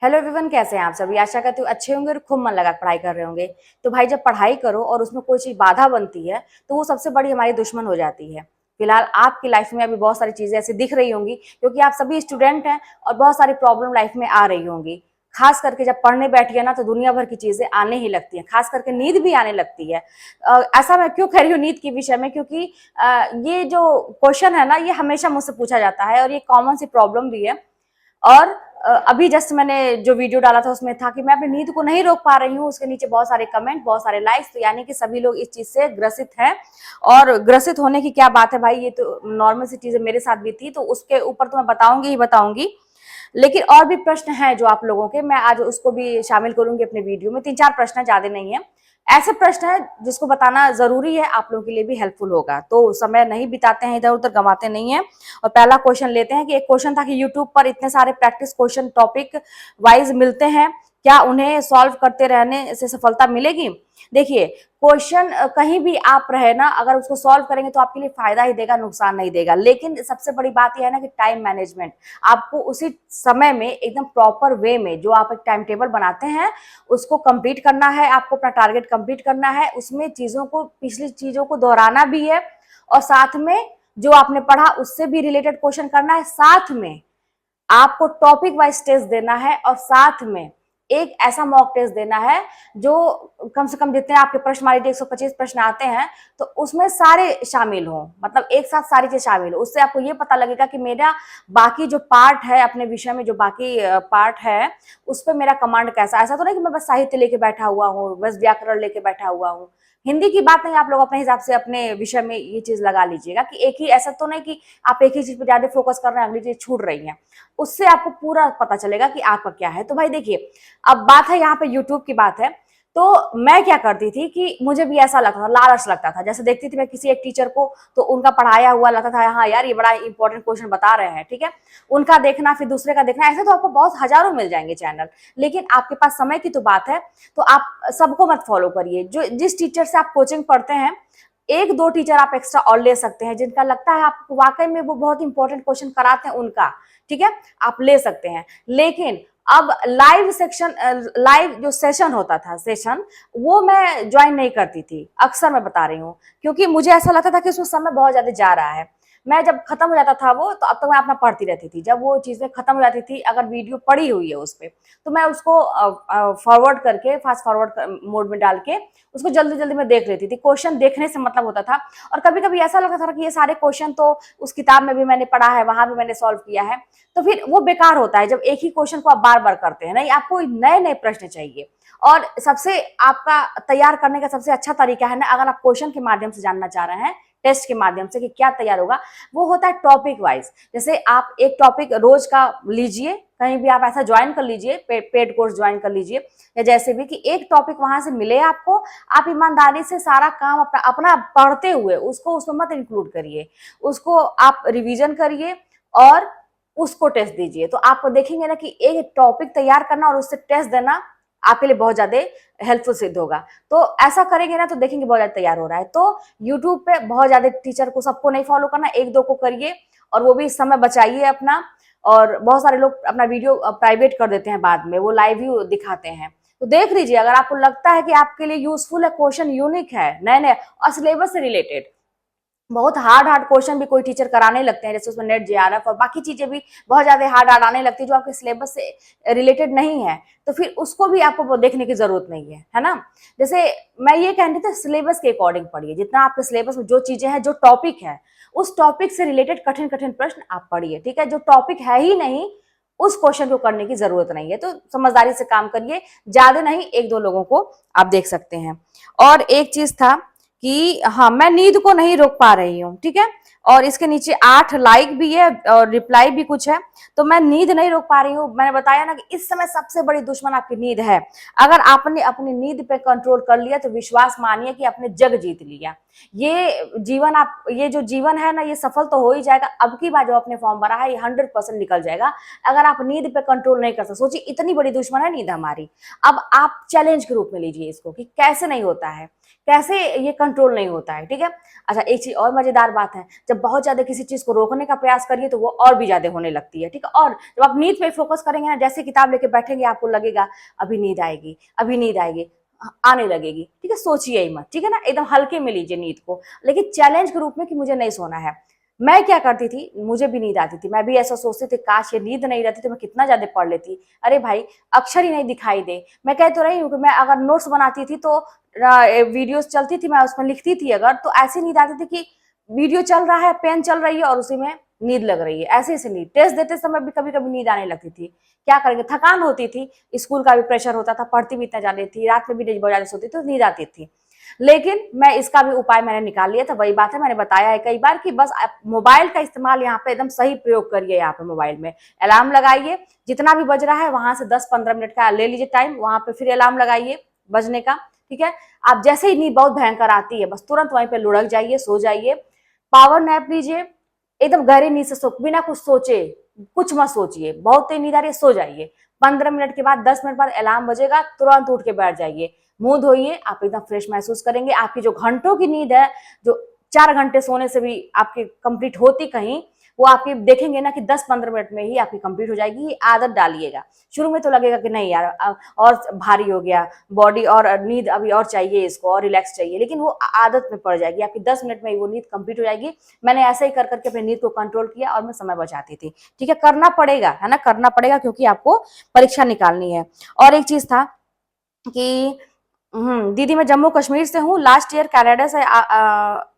Hello everyone, कैसे हैं आप सभी। आशा करती हूँ अच्छे होंगे और खूब मन लगा पढ़ाई कर रहे होंगे। तो भाई, जब पढ़ाई करो और उसमें कोई चीज बाधा बनती है तो वो सबसे बड़ी हमारी दुश्मन हो जाती है। फिलहाल आपकी लाइफ में अभी बहुत सारी चीजें ऐसी दिख रही होंगी क्योंकि आप सभी स्टूडेंट हैं और बहुत सारी प्रॉब्लम लाइफ में आ रही होंगी। खास करके जब पढ़ने बैठिए ना तो दुनिया भर की चीजें आने ही लगती हैं, खास करके नींद भी आने लगती है। ऐसा मैं क्यों कह रही हूँ नींद के विषय में, क्योंकि ये जो क्वेश्चन है ना, ये हमेशा मुझसे पूछा जाता है और ये कॉमन सी प्रॉब्लम भी है। और अभी जस्ट मैंने जो वीडियो डाला था उसमें था कि मैं अपनी नींद को नहीं रोक पा रही हूँ, उसके नीचे बहुत सारे कमेंट, बहुत सारे लाइक्स, तो यानी कि सभी लोग इस चीज से ग्रसित हैं। और ग्रसित होने की क्या बात है भाई, ये तो नॉर्मल सी चीजें मेरे साथ भी थी, तो उसके ऊपर तो मैं बताऊंगी ही बताऊंगी। लेकिन और भी प्रश्न हैं जो आप लोगों के, मैं आज उसको भी शामिल करूंगी अपने वीडियो में। 3-4 प्रश्न है, ज्यादा नहीं है। ऐसे प्रश्न है जिसको बताना जरूरी है, आप लोगों के लिए भी हेल्पफुल होगा। तो समय नहीं बिताते हैं, इधर उधर गंवाते नहीं है। और पहला क्वेश्चन लेते हैं कि एक क्वेश्चन था कि यूट्यूब पर इतने सारे प्रैक्टिस क्वेश्चन टॉपिक वाइज मिलते हैं, क्या उन्हें सॉल्व करते रहने से सफलता मिलेगी। देखिए, क्वेश्चन कहीं भी आप रहे ना, अगर उसको सॉल्व करेंगे तो आपके लिए फायदा ही देगा, नुकसान नहीं देगा। लेकिन सबसे बड़ी बात यह है ना कि टाइम मैनेजमेंट, आपको उसी समय में एकदम प्रॉपर वे में जो आप एक टाइम टेबल बनाते हैं उसको कंप्लीट करना है। आपको अपना टारगेट कंप्लीट करना है, उसमें चीजों को, पिछली चीजों को दोहराना भी है और साथ में जो आपने पढ़ा उससे भी रिलेटेड क्वेश्चन करना है। साथ में आपको टॉपिक वाइज टेस्ट देना है और साथ में एक ऐसा मॉक टेस्ट देना है जो कम से कम, जितने आपके प्रश्न मान लीजिए 125 प्रश्न आते हैं तो उसमें सारे शामिल हो, मतलब एक साथ सारी चीज शामिल हो। उससे आपको ये पता लगेगा कि मेरा बाकी जो पार्ट है अपने विषय में, जो बाकी पार्ट है उस पर मेरा कमांड कैसा। ऐसा तो नहीं कि मैं बस साहित्य लेके बैठा हुआ हूँ, बस व्याकरण लेके बैठा हुआ हूँ। हिंदी की बात नहीं, आप लोग अपने हिसाब से अपने विषय में ये चीज लगा लीजिएगा कि एक ही, ऐसा तो नहीं कि आप एक ही चीज पे ज्यादा फोकस कर रहे हैं, अगली चीज छूट रही है। उससे आपको पूरा पता चलेगा कि आपका क्या है। तो भाई देखिए, अब बात है यहाँ पे यूट्यूब की बात है। तो मैं क्या करती थी कि मुझे भी ऐसा लगता था, लालच लगता था। जैसे देखती थी मैं किसी एक टीचर को तो उनका पढ़ाया हुआ लगता था, हाँ यार ये बड़ा इंपॉर्टेंट क्वेश्चन बता रहे हैं, ठीक है, उनका देखना, फिर दूसरे का देखना। ऐसे तो आपको बहुत हजारों मिल जाएंगे चैनल, लेकिन आपके पास समय की तो बात है। तो आप सबको मत फॉलो करिए। जो जिस टीचर से आप कोचिंग पढ़ते हैं, एक दो टीचर आप एक्स्ट्रा और ले सकते हैं जिनका लगता है आपको वाकई में वो बहुत इंपॉर्टेंट क्वेश्चन कराते हैं उनका, ठीक है, आप ले सकते हैं। लेकिन अब लाइव सेक्शन, लाइव जो सेशन होता था, सेशन, वो मैं ज्वाइन नहीं करती थी। अक्सर मैं बता रही हूँ, क्योंकि मुझे ऐसा लगता था कि उसमें समय बहुत ज्यादा जा रहा है। मैं जब खत्म हो जाता था वो, तो अब तक मैं अपना पढ़ती रहती थी। जब वो चीजें खत्म हो जाती थी, अगर वीडियो पड़ी हुई है उस पर, तो मैं उसको फॉरवर्ड करके, फास्ट फॉरवर्ड मोड में डाल के उसको जल्दी जल्दी में देख लेती थी। क्वेश्चन देखने से मतलब होता था। और कभी कभी ऐसा लगता था कि ये सारे क्वेश्चन तो उस किताब में भी मैंने पढ़ा है, वहां भी मैंने सॉल्व किया है, तो फिर वो बेकार होता है जब एक ही क्वेश्चन को आप बार बार करते हैं। नहीं, आपको नए नए प्रश्न चाहिए। और सबसे आपका तैयार करने का सबसे अच्छा तरीका है ना, अगर आप क्वेश्चन के माध्यम से जानना चाह रहे हैं, टेस्ट के माध्यम से कि क्या तैयार होगा, वो होता है टॉपिक वाइज। जैसे आप एक टॉपिक रोज का लीजिए, कहीं भी आप ऐसा ज्वाइन कर लीजिए, पेड कोर्स ज्वाइन कर लीजिए, या जैसे भी कि एक टॉपिक वहां से मिले आपको, आप ईमानदारी से सारा काम अपना अपना पढ़ते हुए उसको उसमें मत इंक्लूड करिए, उसको आप रिवीजन करिए और उसको टेस्ट दीजिए। तो आप देखेंगे ना कि एक टॉपिक तैयार करना और उससे टेस्ट देना आपके लिए बहुत ज्यादा हेल्पफुल सिद्ध होगा। तो ऐसा करेंगे ना तो देखेंगे बहुत ज्यादा तैयार हो रहा है। तो यूट्यूब पे बहुत ज्यादा टीचर को, सबको नहीं फॉलो करना, एक दो को करिए और वो भी समय बचाइए अपना। और बहुत सारे लोग अपना वीडियो प्राइवेट कर देते हैं, बाद में वो लाइव ही दिखाते हैं। तो देख लीजिए, अगर आपको लगता है कि आपके लिए यूजफुल है, क्वेश्चन यूनिक है, नए नए और सिलेबस से रिलेटेड, बहुत हार्ड हार्ड क्वेश्चन भी कोई टीचर कराने लगते हैं, जैसे उसमें नेट जेआरएफ और बाकी चीजें भी बहुत ज्यादा हार्ड हार्ड आने लगती है जो आपके सिलेबस से रिलेटेड नहीं है, तो फिर उसको भी आपको देखने की जरूरत नहीं है ना। जैसे मैं ये कहती थी, सिलेबस के अकॉर्डिंग पढ़िए, जितना आपके सिलेबस में जो चीजें हैं, जो टॉपिक है, उस टॉपिक से रिलेटेड कठिन कठिन प्रश्न आप पढ़िए, ठीक है। जो टॉपिक है ही नहीं, उस क्वेश्चन को करने की जरूरत नहीं है। तो समझदारी से काम करिए, ज्यादा नहीं, एक दो लोगों को आप देख सकते हैं। और एक चीज था कि हाँ, मैं नींद को नहीं रोक पा रही हूँ, ठीक है, और इसके नीचे 8 लाइक भी है और रिप्लाई भी कुछ है। तो मैं नींद नहीं रोक पा रही हूँ, मैंने बताया ना कि इस समय सबसे बड़ी दुश्मन आपकी नींद है। अगर आपने अपनी नींद पे कंट्रोल कर लिया तो विश्वास मानिए कि आपने जग जीत लिया। ये जीवन, आप ये जो जीवन है ना, ये सफल तो हो ही जाएगा। अब की बार जो आपने फॉर्म भरा है, ये 100% निकल जाएगा अगर आप नींद पे कंट्रोल नहीं कर सकते। सोचिए, इतनी बड़ी दुश्मन है नींद हमारी। अब आप चैलेंज के रूप में लीजिए इसको कि कैसे नहीं होता है, कैसे ये कंट्रोल नहीं होता है, ठीक है। अच्छा, एक चीज और मजेदार बात है, जब जब बहुत ज्यादा किसी चीज को रोकने का प्रयास करिए तो वो और भी ज्यादा होने लगती है, ठीक है। और जब आप नींद पे फोकस करेंगे ना, जैसे किताब लेके बैठेंगे आपको लगेगा अभी नींद आएगी, अभी नींद आएगी, आने लगेगी, ठीक है। सोचिए ही मत, ठीक है ना, एकदम हल्के में लीजिए नींद को, लेकिन चैलेंज के रूप में कि मुझे नहीं सोना है। मैं क्या करती थी, मुझे भी नींद आती थी, मैं भी ऐसा सोचती थी काश ये नींद नहीं रहती तो मैं कितना ज्यादा पढ़ लेती। अरे भाई, अक्षर ही नहीं दिखाई दे। मैं कह तो रही हूँ कि मैं अगर नोट्स बनाती थी तो वीडियोस चलती थी, मैं उसमें लिखती थी अगर, तो ऐसी नींद आती थी कि वीडियो चल रहा है, पेन चल रही है और उसी में नींद लग रही है, ऐसे ऐसे नींद। टेस्ट देते समय भी कभी कभी नींद आने लगती थी। क्या करेंगे, थकान होती थी, स्कूल का भी प्रेशर होता था, पढ़ती भी इतना ज्यादा थी, रात में भी नहीं बहुत ज्यादा सोती थी तो नींद आती थी। लेकिन मैं इसका भी उपाय मैंने निकाल लिया था। वही बात है, मैंने बताया है कई बार कि बस आप मोबाइल का इस्तेमाल यहाँ पे एकदम सही प्रयोग करिए। यहाँ पे मोबाइल में अलार्म लगाइए, जितना भी बज रहा है वहां से 10-15 मिनट का ले लीजिए टाइम, वहां पे फिर अलार्म लगाइए बजने का, ठीक है। आप जैसे ही नींद बहुत भयंकर आती है बस तुरंत वहीं पे लुढ़क जाइए, सो जाइए, पावर नैप लीजिए, एकदम गहरी नींद से सो, बिना कुछ सोचे, कुछ मत सोचिए, बहुत तेज नींद आ रही है सो जाइए। 15 मिनट के बाद, 10 मिनट बाद अलार्म बजेगा, तुरंत उठ के बैठ जाइए, मुंह धोइए, आप एकदम फ्रेश महसूस करेंगे। आपकी जो घंटों की नींद है, जो 4 घंटे सोने से भी आपकी कंप्लीट होती कहीं, वो आपकी देखेंगे ना कि 10-15 मिनट में ही आपकी कंप्लीट हो जाएगी। ये आदत डालिएगा। शुरू में तो लगेगा कि नहीं यार और भारी हो गया बॉडी और नींद अभी और चाहिए, इसको और रिलैक्स चाहिए, लेकिन वो आदत में पड़ जाएगी, आपकी 10 मिनट में ही वो नींद कंप्लीट हो जाएगी। मैंने ऐसे ही कर करके अपनी नींद को कंट्रोल किया और मैं समय बचाती थी, ठीक है। करना पड़ेगा, है ना, करना पड़ेगा क्योंकि आपको परीक्षा निकालनी है। और एक चीज था कि दीदी मैं जम्मू कश्मीर से हूँ, लास्ट ईयर कनाडा से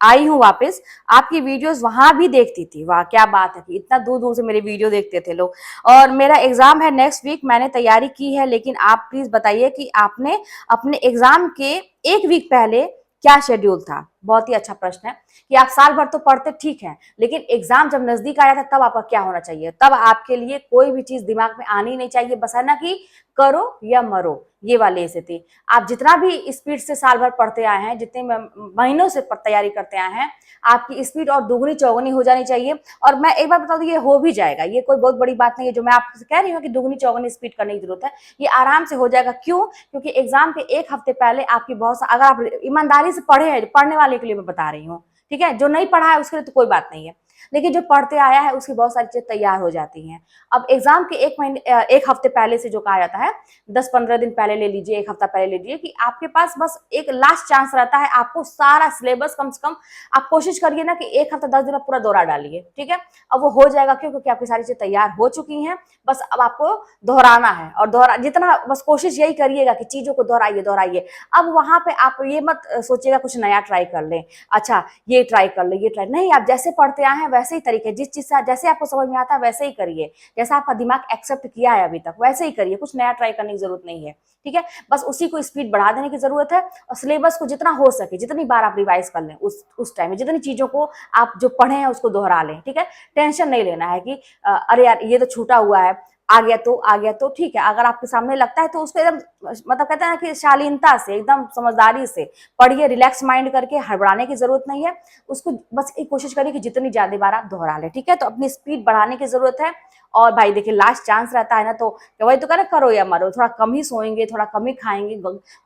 आई हूँ वापस। आपकी वीडियोस वहां भी देखती थी, वाह क्या बात है कि इतना दूर दूर से मेरे वीडियो देखते थे लोग। और मेरा एग्जाम है नेक्स्ट वीक, मैंने तैयारी की है, लेकिन आप प्लीज बताइए कि आपने अपने एग्जाम के एक वीक पहले क्या शेड्यूल था। बहुत ही अच्छा प्रश्न है कि आप साल भर तो पढ़ते ठीक है, लेकिन एग्जाम जब नजदीक आया था तब आपका क्या होना चाहिए। तब आपके लिए कोई भी चीज दिमाग में आनी नहीं चाहिए, बस है ना कि करो या मरो, ये वाली स्थिति। आप जितना भी स्पीड से साल भर पढ़ते आए हैं, जितने महीनों से तैयारी करते आए हैं, आपकी स्पीड और दुगनी चौगुनी हो जानी चाहिए। और मैं एक बार बता दूं, ये हो भी जाएगा, ये कोई बहुत बड़ी बात नहीं है जो मैं आपसे कह रही हूँ कि दुगनी चौगुनी स्पीड करने की जरूरत है। ये आराम से हो जाएगा। क्यों? क्योंकि एग्जाम के एक हफ्ते पहले आपकी बहुत सा, अगर आप ईमानदारी से पढ़े हैं, पढ़ने वाले के लिए मैं बता रही हूँ, ठीक है, जो नहीं पढ़ा है उसके लिए तो कोई बात नहीं है, लेकिन जो पढ़ते आया है उसकी बहुत सारी चीजें तैयार हो जाती हैं। अब एग्जाम के एक हफ्ते पहले से जो कहा जाता है, 10-15 दिन पहले ले लीजिए, एक हफ्ता पहले ले लीजिए, कि आपके पास बस एक लास्ट चांस रहता है। आपको सारा सिलेबस कम से कम आप कोशिश करिए ना कि एक हफ्ता 10 दिन पूरा दोहरा डालिए, ठीक है। अब वो हो जाएगा, क्यों? क्योंकि आपकी सारी चीजें तैयार हो चुकी हैं, बस अब आपको दोहराना है। और दोहरा जितना, बस कोशिश यही करिएगा कि चीजों को दोहराइए दोहराइए। अब वहां पे आप ये मत सोचिएगा कुछ नया ट्राई कर लें, अच्छा ये ट्राई कर ले, ये ट्राई नहीं। आप जैसे पढ़ते आए हैं वैसे ही तरीके, जिस चीज से जैसे आपको समझ में आता है वैसे ही करिए, जैसा आपका दिमाग एक्सेप्ट किया है अभी तक वैसे ही करिए, कुछ नया ट्राई करने की जरूरत नहीं है, ठीक है। बस उसी को स्पीड बढ़ा देने की जरूरत है। और सिलेबस को जितना हो सके, जितनी बार आप रिवाइज कर लें, उस टाइम में जितनी चीजों को आप जो पढ़े हैं उसको दोहरा लें, ठीक है। टेंशन नहीं लेना है कि अरे यार ये तो छूटा हुआ है, आ गया तो ठीक है। अगर आपके सामने लगता है तो उसको एकदम, मतलब कहते हैं ना कि शालीनता से, एकदम समझदारी से पढ़िए, रिलैक्स माइंड करके, हड़बड़ाने की जरूरत नहीं है उसको। बस एक कोशिश करिए कि जितनी ज्यादा बार आप दोहरा ले, ठीक है। तो अपनी स्पीड बढ़ाने की जरूरत है। और भाई देखिए, लास्ट चांस रहता है ना, तो वही तो करे, करो या मरो। थोड़ा कम ही सोएंगे, थोड़ा कम ही खाएंगे,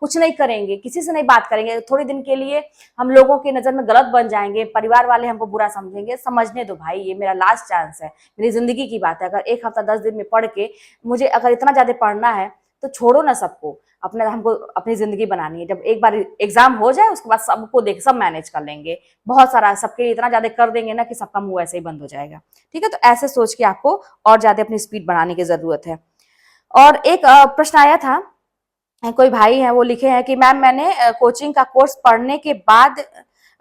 कुछ नहीं करेंगे, किसी से नहीं बात करेंगे, थोड़ी दिन के लिए हम लोगों की नजर में गलत बन जाएंगे, परिवार वाले हमको बुरा समझेंगे, समझने दो भाई, ये मेरा लास्ट चांस है, मेरी जिंदगी की बात है। अगर एक हफ्ता 10 दिन में पढ़ के मुझे अगर इतना ज्यादा पढ़ना है तो छोड़ो ना सबको, अपने हमको अपनी जिंदगी बनानी है। जब एक बार एग्जाम हो जाए उसके बाद सबको देख, सब मैनेज कर लेंगे, बहुत सारा सबके लिए इतना ज्यादा कर देंगे ना कि सबका मुंह ऐसे ही बंद हो जाएगा, ठीक है। तो ऐसे सोच के आपको और ज्यादा अपनी स्पीड बढ़ाने की जरूरत है। और एक प्रश्न आया था, कोई भाई है वो लिखे हैं कि मैम मैंने कोचिंग का कोर्स पढ़ने के बाद,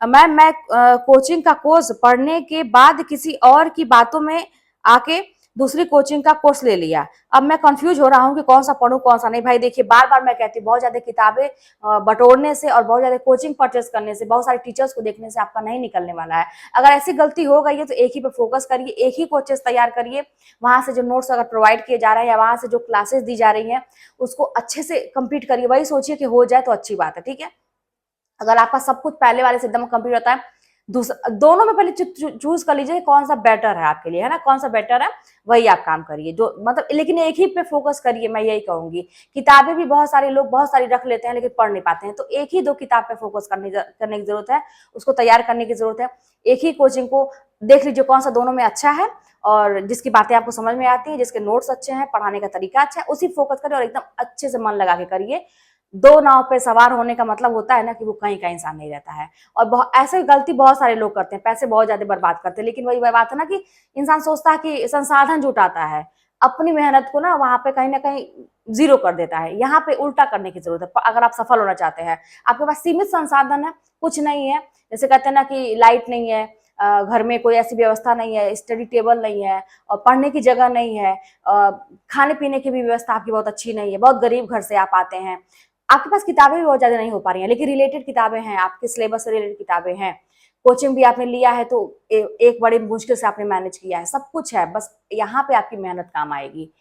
मैम मैं कोचिंग का कोर्स पढ़ने के बाद किसी और की बातों में आके दूसरी कोचिंग का कोर्स ले लिया। अब मैं कंफ्यूज हो रहा हूँ कि कौन सा पढूं कौन सा नहीं। भाई देखिए, बार बार मैं कहती हूँ, बहुत ज्यादा किताबें बटोरने से और बहुत ज्यादा कोचिंग परचेस करने से, बहुत सारे टीचर्स को देखने से आपका नहीं निकलने वाला है। अगर ऐसी गलती हो गई है तो एक ही पे फोकस करिए, एक ही कोचेस तैयार करिए, वहां से जो नोट्स अगर प्रोवाइड किए जा रहे हैं या वहां से जो क्लासेस दी जा रही हैं उसको अच्छे से कंप्लीट करिए। वही सोचिए कि हो जाए तो अच्छी बात है, ठीक है। अगर आपका सब कुछ पहले वाले से एकदम कंप्लीट होता है दोनों में पहले चूज कर लीजिए कौन सा बेटर है आपके लिए, है ना, कौन सा बेटर है वही आप काम करिए, जो मतलब लेकिन एक ही पे फोकस करिए, मैं यही कहूंगी। किताबें भी बहुत सारे लोग बहुत सारी रख लेते हैं लेकिन पढ़ नहीं पाते हैं, तो एक ही दो किताब पे फोकस करने की जरूरत है, उसको तैयार करने की जरूरत है। एक ही कोचिंग को देख लीजिए कौन सा दोनों में अच्छा है और जिसकी बातें आपको समझ में आती है, जिसके नोट्स अच्छे हैं, पढ़ाने का तरीका अच्छा है, उसी फोकस करिए और एकदम अच्छे से मन लगा के करिए। दो नाव पे सवार होने का मतलब होता है ना कि वो कहीं का इंसान नहीं रहता है। और ऐसे गलती बहुत सारे लोग करते हैं, पैसे बहुत ज्यादा बर्बाद करते हैं, लेकिन वही बात है ना कि इंसान सोचता है कि संसाधन जुटाता है, अपनी मेहनत को ना वहां पे कहीं ना कहीं जीरो कर देता है। यहाँ पे उल्टा करने की जरूरत है। अगर आप सफल होना चाहते हैं, आपके पास सीमित संसाधन है, कुछ नहीं है, जैसे कहते हैं ना कि लाइट नहीं है, घर में कोई ऐसी व्यवस्था नहीं है, स्टडी टेबल नहीं है और पढ़ने की जगह नहीं है, खाने पीने की भी व्यवस्था आपकी बहुत अच्छी नहीं है, बहुत गरीब घर से आप आते हैं, आपके पास किताबें भी बहुत ज्यादा नहीं हो पा रही हैं लेकिन रिलेटेड किताबें हैं, आपके सिलेबस से रिलेटेड किताबें हैं, कोचिंग भी आपने लिया है तो एक बड़ी मुश्किल से आपने मैनेज किया है, सब कुछ है, बस यहाँ पे आपकी मेहनत काम आएगी।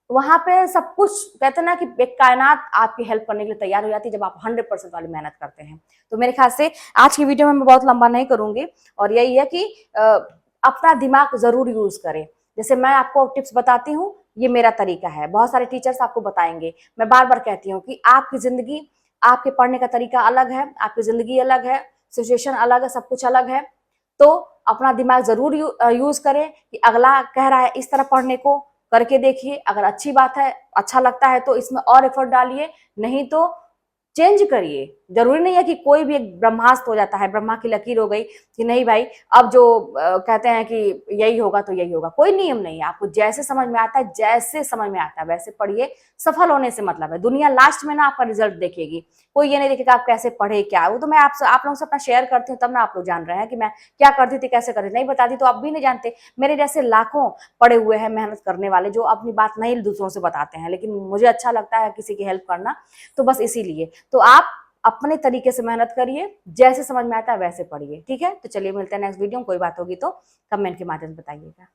वहां पे सब कुछ कहते हैं ना कि एक कायनात आपकी हेल्प करने के लिए तैयार हो जाती है जब आप 100% वाली मेहनत करते हैं। तो मेरे ख्याल से आज की वीडियो में मैं बहुत लंबा नहीं करूंगी और यही है कि अपना दिमाग जरूर यूज करें। जैसे मैं आपको टिप्स बताती हूँ, ये मेरा तरीका है, बहुत सारे टीचर्स आपको बताएंगे। मैं बार बार कहती हूँ कि आपकी जिंदगी, आपके पढ़ने का तरीका अलग है, आपकी जिंदगी अलग है, सिचुएशन अलग है, सब कुछ अलग है। तो अपना दिमाग जरूर यूज करें कि अगला कह रहा है इस तरह पढ़ने को, करके देखिए, अगर अच्छी बात है, अच्छा लगता है तो इसमें और एफर्ट डालिए, नहीं तो चेंज करिए। जरूरी नहीं है कि कोई भी एक ब्रह्मास्त्र हो जाता है, ब्रह्मा की लकीर हो गई कि नहीं भाई अब जो कहते हैं कि यही होगा तो यही होगा, कोई नियम नहीं है। आपको जैसे समझ में आता है, जैसे समझ में आता है वैसे पढ़िए। सफल होने से मतलब है, दुनिया लास्ट में ना आपका रिजल्ट देखेगी, कोई ये नहीं देखेगा आप कैसे पढ़े क्या। वो तो मैं आप लोगों से अपना शेयर करती हूँ तब ना आप लोग जान रहे हैं कि मैं क्या करती थी, कैसे करती थी। नहीं बताती तो आप भी नहीं जानते। मेरे जैसे लाखों पड़े हुए हैं मेहनत करने वाले जो अपनी बात नहीं दूसरों से बताते हैं, लेकिन मुझे अच्छा लगता है किसी की हेल्प करना, तो बस इसीलिए। तो आप अपने तरीके से मेहनत करिए, जैसे समझ में आता है वैसे पढ़िए, ठीक है। तो चलिए मिलते हैं नेक्स्ट वीडियो में, कोई बात होगी तो कमेंट के माध्यम से बताइएगा।